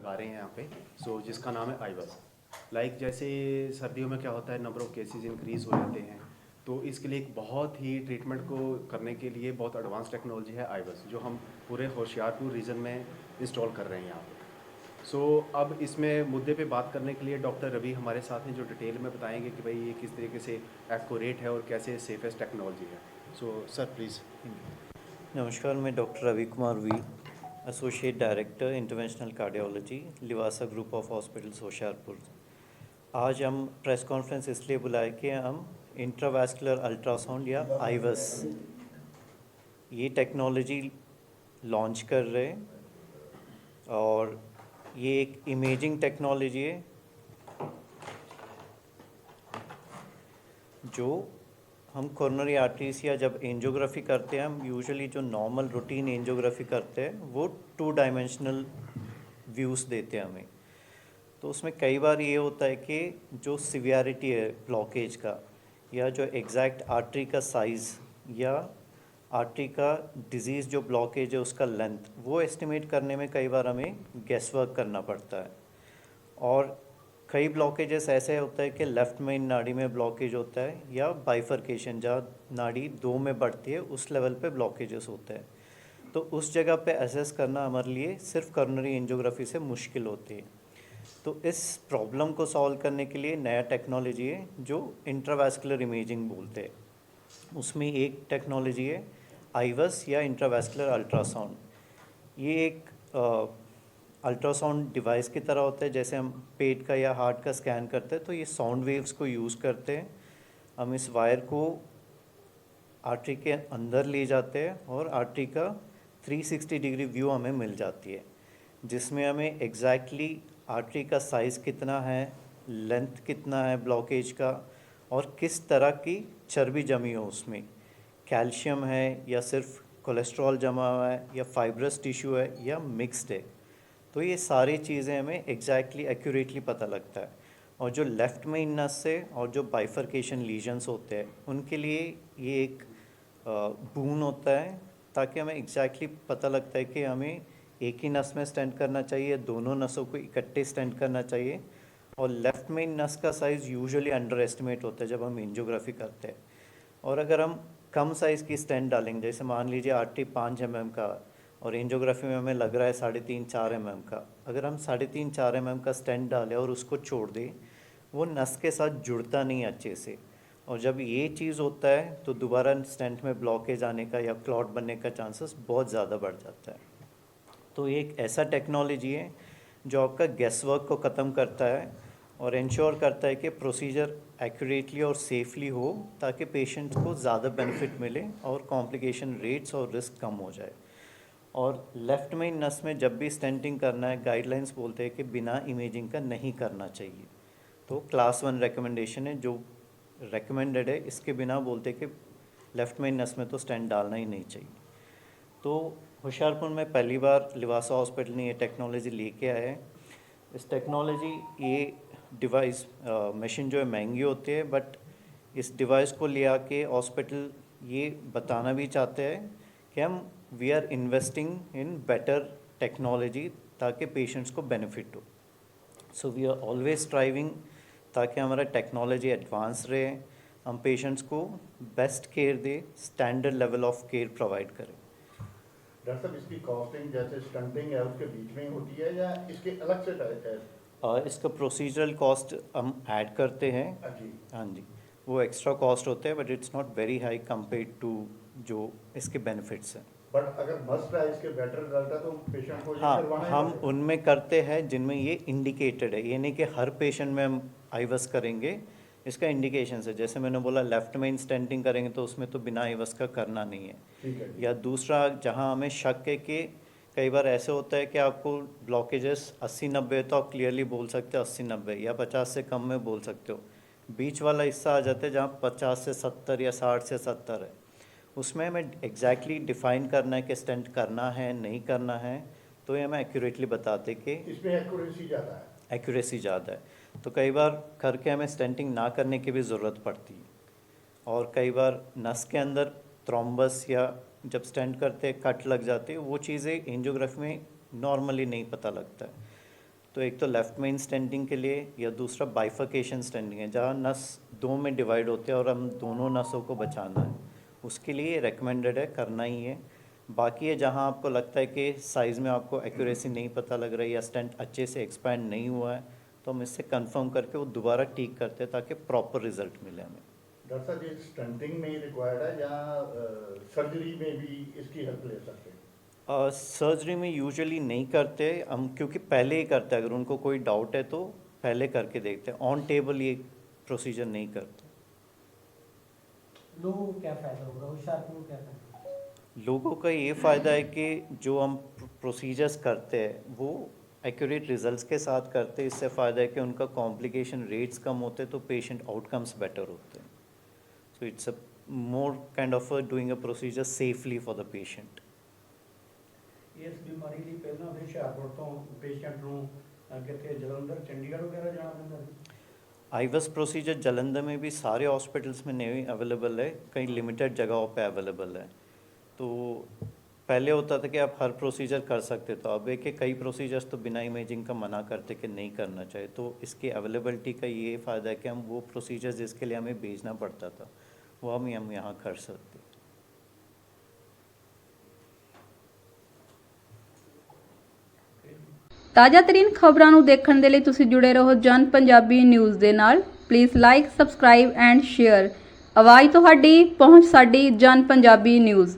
लगा रहे हैं यहाँ पे, जिसका नाम है आईवस। जैसे सर्दियों में क्या होता है, नंबर ऑफ़ केसेस इंक्रीज़ हो जाते हैं, तो इसके लिए एक बहुत ही ट्रीटमेंट को करने के लिए बहुत एडवांस टेक्नोलॉजी है आईवस, जो हम पूरे होशियारपुर रीजन में इंस्टॉल कर रहे हैं यहाँ पे। अब इसमें मुद्दे पे बात करने के लिए डॉक्टर रवि हमारे साथ हैं, जो डिटेल में बताएंगे कि भाई ये किस तरीके से एक्यूरेट है और कैसे सेफेस्ट टेक्नोलॉजी है। Sir please. नमस्कार, मैं doctor Ravi Kumar V, associate director interventional cardiology, Livasa group of hospitals Hoshiarpur. आज हम प्रेस कॉन्फ्रेंस इसलिए बुलाए कि हम इंट्रावैस्कुलर अल्ट्रासाउंड या आईवस ये टेक्नोलॉजी लॉन्च कर रहे हैं, और ये एक इमेजिंग टेक्नोलॉजी है जो हम कोरोनरी आर्टरीज या जब एंजियोग्राफी करते हैं, हम यूजुअली जो नॉर्मल रूटीन एंजियोग्राफी करते हैं वो 2 डायमेंशनल व्यूज़ देते हैं हमें। तो उसमें कई बार ये होता है कि जो सिवियरिटी है ब्लॉकेज का, या जो एग्जैक्ट आर्टरी का साइज़ या आर्टरी का डिज़ीज़ जो ब्लॉकेज है उसका लेंथ, वो एस्टिमेट करने में कई बार हमें गेस वर्क करना पड़ता है। और कई ब्लॉकेजेस ऐसे होता है कि लेफ़्ट मेन नाड़ी में ब्लॉकेज होता है, या बाइफर्केशन जहाँ नाड़ी 2 में बढ़ती है उस लेवल पे ब्लॉकेजेस होते हैं। तो उस जगह पे असेस करना हमारे लिए सिर्फ कोरोनरी एंजियोग्राफी से मुश्किल होती है। तो इस प्रॉब्लम को सॉल्व करने के लिए नया टेक्नोलॉजी है जो इंट्रावैस्कुलर इमेजिंग बोलते हैं। उसमें एक टेक्नोलॉजी है आईवस या इंट्रावैस्कुलर अल्ट्रासाउंड। ये एक अल्ट्रासाउंड डिवाइस की तरह होता है, जैसे हम पेट का या हार्ट का स्कैन करते हैं तो ये साउंड वेव्स को यूज़ करते हैं। हम इस वायर को आर्टरी के अंदर ले जाते हैं और आर्टरी का 360 डिग्री व्यू हमें मिल जाती है, जिसमें हमें एग्जैक्टली आर्टरी का साइज़ कितना है, लेंथ कितना है ब्लॉकेज का, और किस तरह की चर्बी जमी हो उसमें, कैल्शियम है या सिर्फ कोलेस्ट्रॉल जमा हुआ है या फाइब्रस टिश्यू है या मिक्स्ड है। तो ये सारी चीज़ें हमें एग्जैक्टली एक्यूरेटली पता लगता है। और जो लेफ़्ट मेन नस से और जो बाइफर्केशन लीजन्स होते हैं उनके लिए ये एक बून होता है, ताकि हमें एग्जैक्टली पता लगता है कि हमें एक ही नस में स्टेंट करना चाहिए, दोनों नसों को इकट्ठे स्टेंट करना चाहिए। और लेफ़्ट मेन नस का साइज़ यूजुअली अंडर एस्टिमेट होता है जब हम एंजियोग्राफी करते हैं। और अगर हम कम साइज़ की स्टेंट डालेंगे, जैसे मान लीजिए आर्टरी 5 mm का और एंजियोग्राफी में हमें लग रहा है 3.5-4 mm का, अगर हम 3.5-4 mm का स्टेंट डालें और उसको छोड़ दें, वो नस के साथ जुड़ता नहीं अच्छे से। और जब ये चीज़ होता है तो दोबारा स्टेंट में ब्लॉकेज आने का या क्लॉट बनने का चांसेस बहुत ज़्यादा बढ़ जाता है। तो ये एक ऐसा टेक्नोलॉजी है जो आपका गेस वर्क को ख़त्म करता है और इंश्योर करता है कि प्रोसीजर एक्यूरेटली और सेफली हो, ताकि पेशेंट को ज़्यादा बेनिफिट मिले और कॉम्प्लिकेशन रेट्स और रिस्क कम हो जाए। और लेफ़्ट मेन नस में जब भी स्टेंटिंग करना है, गाइडलाइंस बोलते हैं कि बिना इमेजिंग का नहीं करना चाहिए। तो क्लास 1 रिकमेंडेशन है जो रेकमेंडेड है, इसके बिना बोलते कि लेफ़्ट मेन नस में तो स्टेंट डालना ही नहीं चाहिए। तो होशियारपुर में पहली बार लिवासा हॉस्पिटल ने ये टेक्नोलॉजी लेके आया है। इस टेक्नोलॉजी ये डिवाइस मशीन जो है महंगी होती है, बट इस डिवाइस को ले आके हॉस्पिटल ये बताना भी चाहते हैं कि हम we are investing in better technology ताकि पेशेंट्स को बेनिफिट हो। So we are always striving ताकि हमारा टेक्नोलॉजी एडवांस रहे, हम पेशेंट्स को बेस्ट केयर दे, standard level of care provide करें। डॉक्टर साहब, इसकी कॉस्टिंग जैसे स्टंटिंग है उसके बीच में ही होती है या इसके अलग से टाइप है? इसका प्रोसीजरल कॉस्ट हम ऐड करते हैं। जी। हाँ जी, वो एक्स्ट्रा कॉस्ट होते हैं, but it's not very high compared to जो इसके बेनिफिट्स हैं। बट अगर मस्ट है इसके बेटर रिजल्ट है तो पेशेंट को ये हाँ, करवाना ही हम पड़ेगा। उनमें करते हैं जिनमें ये इंडिकेटेड है, ये नहीं कि हर पेशेंट में हम आईवस करेंगे। इसका इंडिकेशन है, जैसे मैंने बोला लेफ़्ट मेन स्टेंटिंग करेंगे तो उसमें तो बिना आईवस का करना नहीं है। ठीक है। या दूसरा, जहाँ हमें शक है कि कई बार ऐसे होता है कि आपको ब्लॉकेजेस 80-90 तो आप क्लियरली बोल सकते हो 80-90, या 50 से कम में बोल सकते हो। बीच वाला हिस्सा आ जाता है जहाँ 50 से 70 या 60 से 70 है, उसमें हमें एग्जैक्टली डिफ़ाइन करना है कि स्टेंट करना है नहीं करना है, तो ये हमें एक्यूरेटली बताते कि इसमें एक्यूरेसी ज़्यादा है। एक्यूरेसी ज़्यादा है। तो कई बार करके हमें स्टेंटिंग ना करने की भी ज़रूरत पड़ती है। और कई बार नस के अंदर थ्रोम्बस या जब स्टेंट करते कट लग जाते हैं, वो चीज़ें एंजियोग्राफी में नॉर्मली नहीं पता लगता है। तो एक तो लेफ्ट मेन स्टेंटिंग के लिए, या दूसरा बाइफर्केशन स्टेंटिंग है जहाँ नस दो में डिवाइड होते हैं और हम दोनों नसों को बचाना है, उसके लिए रेकमेंडेड है, करना ही है। बाकी है जहाँ आपको लगता है कि साइज़ में आपको एक्यूरेसी नहीं पता लग रही है या स्टेंट अच्छे से एक्सपैंड नहीं हुआ है, तो हम इससे कंफर्म करके वो दोबारा ठीक करते हैं ताकि प्रॉपर रिजल्ट मिले हमें। डॉक्टर साहब ये स्टंटिंग में ही रिक्वायर्ड है या सर्जरी में भी इसकी हेल्प ले सकते हैं? सर्जरी में यूजुअली नहीं करते हम, क्योंकि पहले ही करते हैं। अगर उनको कोई डाउट है तो पहले करके देखते हैं, ऑन टेबल ये प्रोसीजर नहीं करते। लोगों को क्या फ़ायदा होगा, हुशियारपुर को क्या फ़ायदा होगा? लोगों का ये फ़ायदा है कि जो हम प्रोसीजर्स करते हैं वो एक्यूरेट रिजल्ट्स के साथ करते हैं। इससे फ़ायदा है कि उनका कॉम्प्लिकेशन रेट्स कम होते हैं, तो पेशेंट आउटकम्स बेटर होते हैं। So it's a more kind of doing a procedure safely for the patient. ਇਸ ਬਿਮਾਰੀ ਲਈ ਪਹਿਲਾਂ ਫਿਰ ਹੁਸ਼ਿਆਰਪੁਰ ਤੋਂ ਪੇਸ਼ੈਂਟ ਨੂੰ ਕਿਤੇ ਜਲੰਧਰ ਚੰਡੀਗੜ੍ਹ ਵਗੈਰਾ ਜਾਣਾ ਪੈਂਦਾ ਸੀ? आईवस प्रोसीजर जलंधर में भी सारे हॉस्पिटल्स में नहीं अवेलेबल है, कई लिमिटेड जगहों पे अवेलेबल है। तो पहले होता था कि आप हर प्रोसीजर कर सकते, तो अब है कि कई प्रोसीजर्स तो बिना इमेजिंग का मना करते कि नहीं करना चाहिए। तो इसकी अवेलेबिलिटी का ये फ़ायदा है कि हम वो प्रोसीजर जिसके लिए हमें भेजना पड़ता था वो हम यहाँ कर सकते। ਤਾਜ਼ਾ ਤਰੀਨ ਖਬਰਾਂ ਨੂੰ ਦੇਖਣ ਦੇ ਲਈ ਤੁਸੀਂ ਜੁੜੇ ਰਹੋ ਜਨ ਪੰਜਾਬੀ ਨਿਊਜ਼ ਦੇ ਨਾਲ। Please like, subscribe and share. ਆਵਾਜ਼ ਤੁਹਾਡੀ, ਪਹੁੰਚ ਸਾਡੀ, ਜਨ ਪੰਜਾਬੀ ਨਿਊਜ਼।